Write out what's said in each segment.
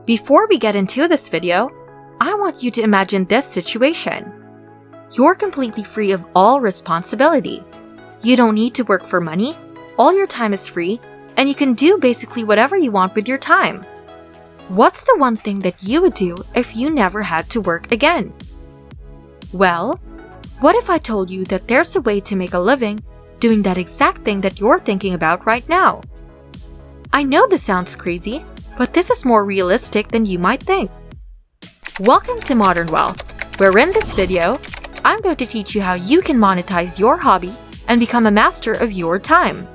Before we get into this video, I want you to imagine this situation. You're completely free of all responsibility. You don't need to work for money, all your time is free, and you can do basically whatever you want with your time. What's the one thing that you would do if you never had to work again? Well, what if I told you that there's a way to make a living doing that exact thing that you're thinking about right now? I know this sounds crazy, but this is more realistic than you might think. Welcome to Modern Wealth, where in this video, I'm going to teach you how you can monetize your hobby and become a master of your time.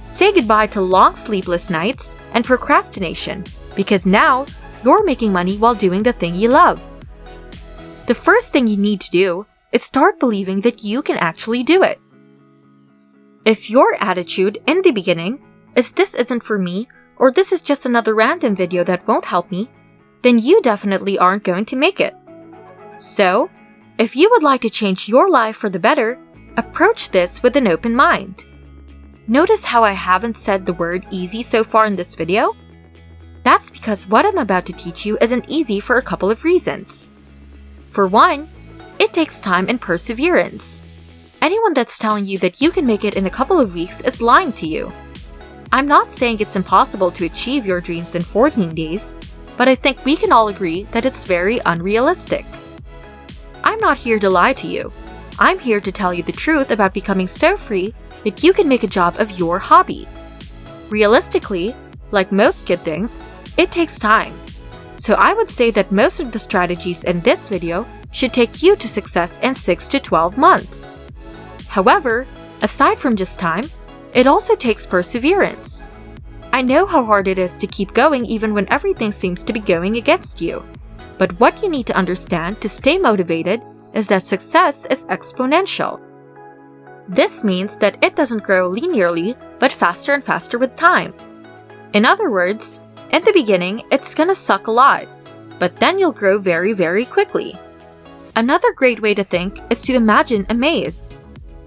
Say goodbye to long sleepless nights and procrastination, because now you're making money while doing the thing you love. The first thing you need to do is start believing that you can actually do it. If your attitude in the beginning is "this isn't for me," or "this is just another random video that won't help me," then you definitely aren't going to make it. So, if you would like to change your life for the better, approach this with an open mind. Notice how I haven't said the word easy so far in this video? That's because what I'm about to teach you isn't easy for a couple of reasons. For one, it takes time and perseverance. Anyone that's telling you that you can make it in a couple of weeks is lying to you. I'm not saying it's impossible to achieve your dreams in 14 days, but I think we can all agree that it's very unrealistic. I'm not here to lie to you. I'm here to tell you the truth about becoming so free that you can make a job of your hobby. Realistically, like most good things, it takes time. So I would say that most of the strategies in this video should take you to success in 6 to 12 months. However, aside from just time, it also takes perseverance. I know how hard it is to keep going even when everything seems to be going against you. But what you need to understand to stay motivated is that success is exponential. This means that it doesn't grow linearly, but faster and faster with time. In other words, in the beginning, it's gonna suck a lot, but then you'll grow very, very quickly. Another great way to think is to imagine a maze.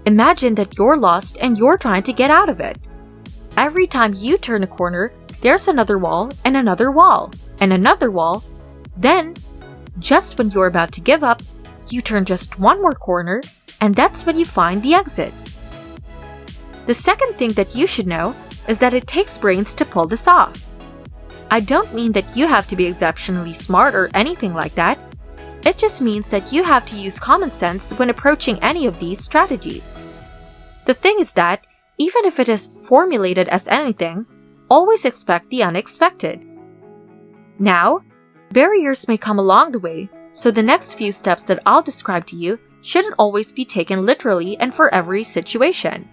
Imagine that you're lost and you're trying to get out of it. Every time you turn a corner, there's another wall and another wall and another wall. Then, just when you're about to give up, you turn just one more corner, and that's when you find the exit. The second thing that you should know is that it takes brains to pull this off. I don't mean that you have to be exceptionally smart or anything like that. It just means that you have to use common sense when approaching any of these strategies. The thing is that, even if it is formulated as anything, always expect the unexpected. Now, barriers may come along the way, so the next few steps that I'll describe to you shouldn't always be taken literally and for every situation.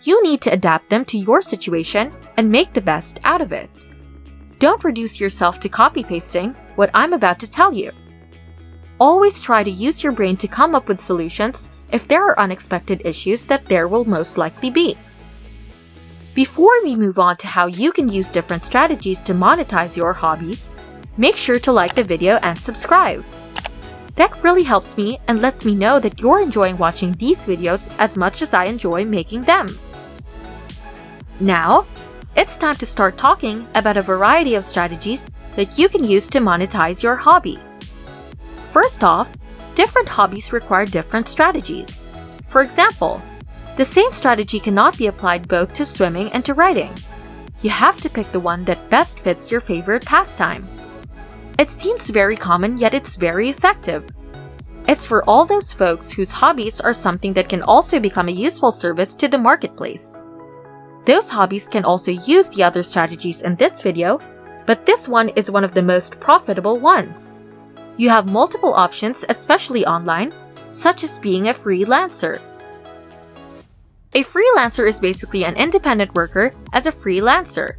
You need to adapt them to your situation and make the best out of it. Don't reduce yourself to copy-pasting what I'm about to tell you. Always try to use your brain to come up with solutions if there are unexpected issues that there will most likely be. Before we move on to how you can use different strategies to monetize your hobbies, make sure to like the video and subscribe. That really helps me and lets me know that you're enjoying watching these videos as much as I enjoy making them. Now, it's time to start talking about a variety of strategies that you can use to monetize your hobby. First off, different hobbies require different strategies. For example, the same strategy cannot be applied both to swimming and to writing. You have to pick the one that best fits your favorite pastime. It seems very common, yet it's very effective. It's for all those folks whose hobbies are something that can also become a useful service to the marketplace. Those hobbies can also use the other strategies in this video, but this one is one of the most profitable ones. You have multiple options, especially online, such as being a freelancer. A freelancer is basically an independent worker as a freelancer.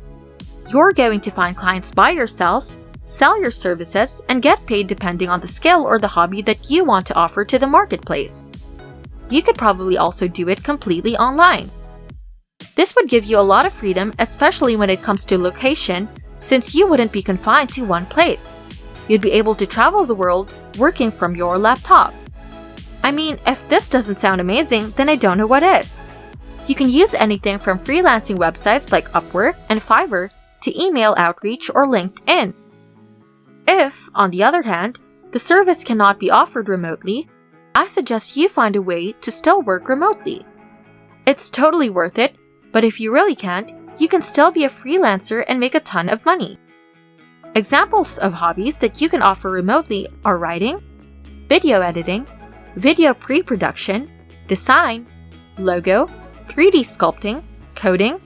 You're going to find clients by yourself, sell your services, and get paid depending on the skill or the hobby that you want to offer to the marketplace. You could probably also do it completely online. This would give you a lot of freedom, especially when it comes to location, since you wouldn't be confined to one place. You'd be able to travel the world working from your laptop. I mean, if this doesn't sound amazing, then I don't know what is. You can use anything from freelancing websites like Upwork and Fiverr to email outreach or LinkedIn. If, on the other hand, the service cannot be offered remotely, I suggest you find a way to still work remotely. It's totally worth it, but if you really can't, you can still be a freelancer and make a ton of money. Examples of hobbies that you can offer remotely are writing, video editing, video pre-production, design, logo, 3D sculpting, coding,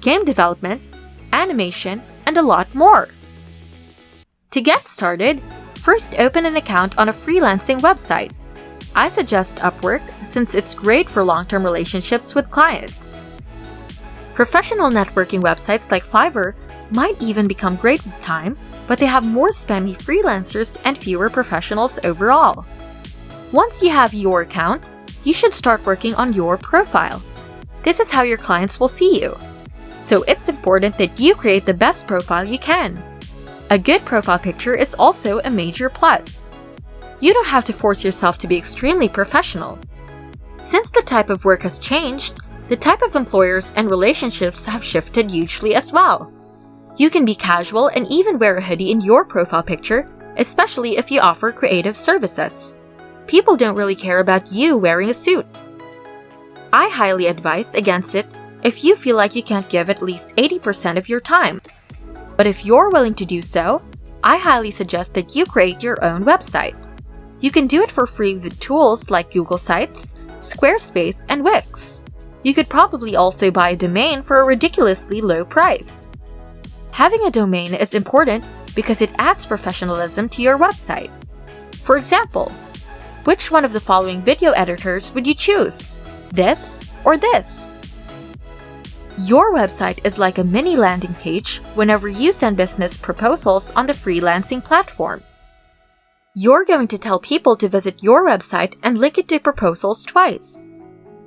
game development, animation, and a lot more. To get started, first open an account on a freelancing website. I suggest Upwork since it's great for long-term relationships with clients. Professional networking websites like Fiverr might even become great with time, but they have more spammy freelancers and fewer professionals overall. Once you have your account, you should start working on your profile. This is how your clients will see you. So it's important that you create the best profile you can. A good profile picture is also a major plus. You don't have to force yourself to be extremely professional. Since the type of work has changed, the type of employers and relationships have shifted hugely as well. You can be casual and even wear a hoodie in your profile picture, especially if you offer creative services. People don't really care about you wearing a suit. I highly advise against it if you feel like you can't give at least 80% of your time. But if you're willing to do so, I highly suggest that you create your own website. You can do it for free with tools like Google Sites, Squarespace, and Wix. You could probably also buy a domain for a ridiculously low price. Having a domain is important because it adds professionalism to your website. For example, which one of the following video editors would you choose? This or this? Your website is like a mini landing page whenever you send business proposals on the freelancing platform. You're going to tell people to visit your website and link it to proposals twice.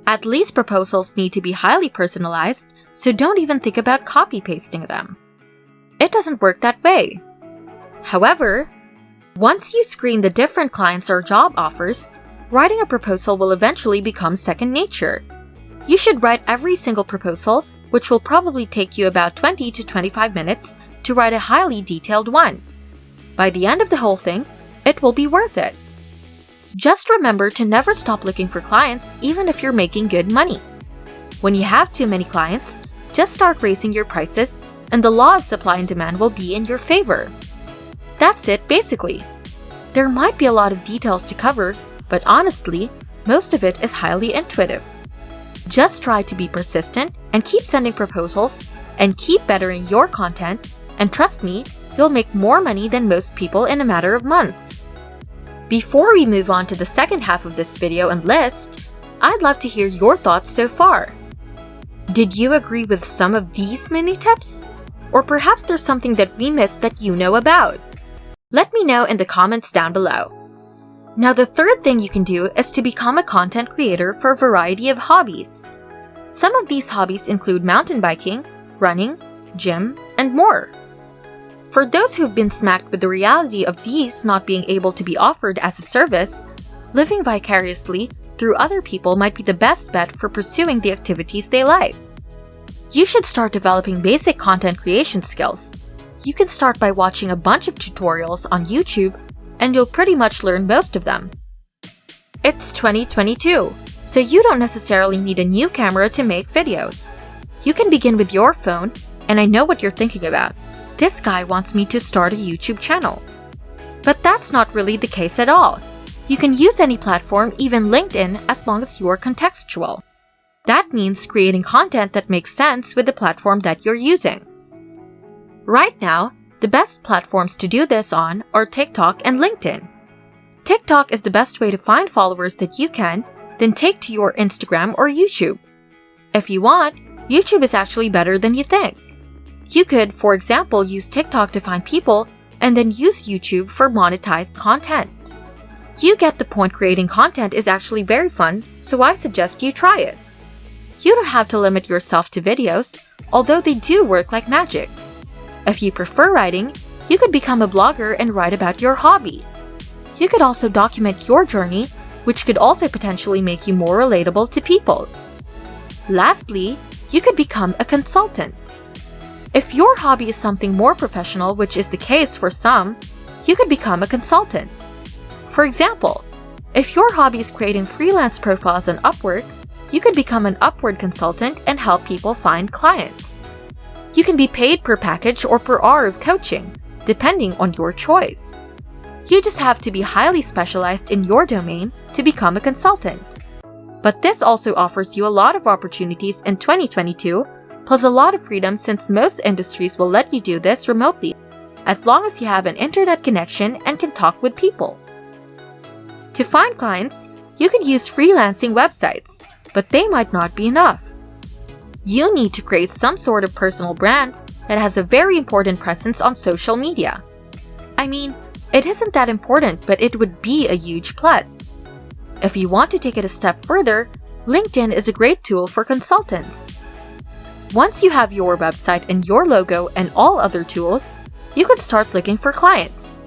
At least proposals need to be highly personalized, so don't even think about copy-pasting them. It doesn't work that way. However, once you screen the different clients or job offers, writing a proposal will eventually become second nature. You should write every single proposal, which will probably take you about 20 to 25 minutes to write a highly detailed one. By the end of the whole thing, it will be worth it. Just remember to never stop looking for clients even if you're making good money. When you have too many clients, just start raising your prices and the law of supply and demand will be in your favor. That's it basically. There might be a lot of details to cover, but honestly, most of it is highly intuitive. Just try to be persistent and keep sending proposals and keep bettering your content, and trust me, you'll make more money than most people in a matter of months. Before we move on to the second half of this video and list, I'd love to hear your thoughts so far. Did you agree with some of these mini tips? Or perhaps there's something that we missed that you know about? Let me know in the comments down below. Now the third thing you can do is to become a content creator for a variety of hobbies. Some of these hobbies include mountain biking, running, gym, and more. For those who've been smacked with the reality of these not being able to be offered as a service, living vicariously through other people might be the best bet for pursuing the activities they like. You should start developing basic content creation skills. You can start by watching a bunch of tutorials on YouTube, and you'll pretty much learn most of them. It's 2022, so you don't necessarily need a new camera to make videos. You can begin with your phone, and I know what you're thinking about. This guy wants me to start a YouTube channel. But that's not really the case at all. You can use any platform, even LinkedIn, as long as you're contextual. That means creating content that makes sense with the platform that you're using. Right now, the best platforms to do this on are TikTok and LinkedIn. TikTok is the best way to find followers that you can, then take to your Instagram or YouTube. If you want, YouTube is actually better than you think. You could, for example, use TikTok to find people and then use YouTube for monetized content. You get the point, creating content is actually very fun, so I suggest you try it. You don't have to limit yourself to videos, although they do work like magic. If you prefer writing, you could become a blogger and write about your hobby. You could also document your journey, which could also potentially make you more relatable to people. Lastly, you could become a consultant. If your hobby is something more professional, which is the case for some, you could become a consultant. For example, if your hobby is creating freelance profiles on Upwork, you could become an Upwork consultant and help people find clients. You can be paid per package or per hour of coaching, depending on your choice. You just have to be highly specialized in your domain to become a consultant. But this also offers you a lot of opportunities in 2022, plus a lot of freedom since most industries will let you do this remotely, as long as you have an internet connection and can talk with people. To find clients, you could use freelancing websites, but they might not be enough. You need to create some sort of personal brand that has a very important presence on social media. I mean, it isn't that important, but it would be a huge plus. If you want to take it a step further, LinkedIn is a great tool for consultants. Once you have your website and your logo and all other tools, you could start looking for clients.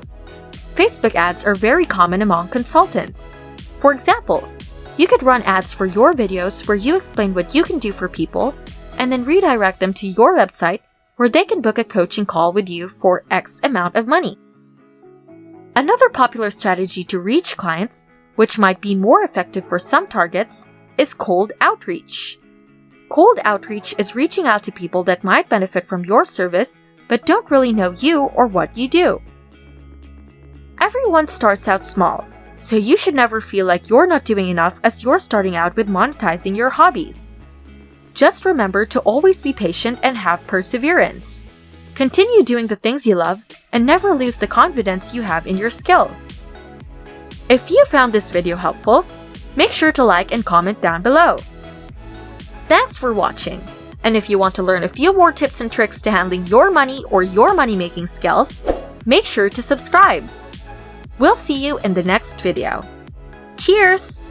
Facebook ads are very common among consultants. For example, you could run ads for your videos where you explain what you can do for people and then redirect them to your website where they can book a coaching call with you for X amount of money. Another popular strategy to reach clients, which might be more effective for some targets, is cold outreach. Cold outreach is reaching out to people that might benefit from your service but don't really know you or what you do. Everyone starts out small, so you should never feel like you're not doing enough as you're starting out with monetizing your hobbies. Just remember to always be patient and have perseverance. Continue doing the things you love and never lose the confidence you have in your skills. If you found this video helpful, make sure to like and comment down below. Thanks for watching, and if you want to learn a few more tips and tricks to handling your money or your money-making skills, make sure to subscribe. We'll see you in the next video. Cheers!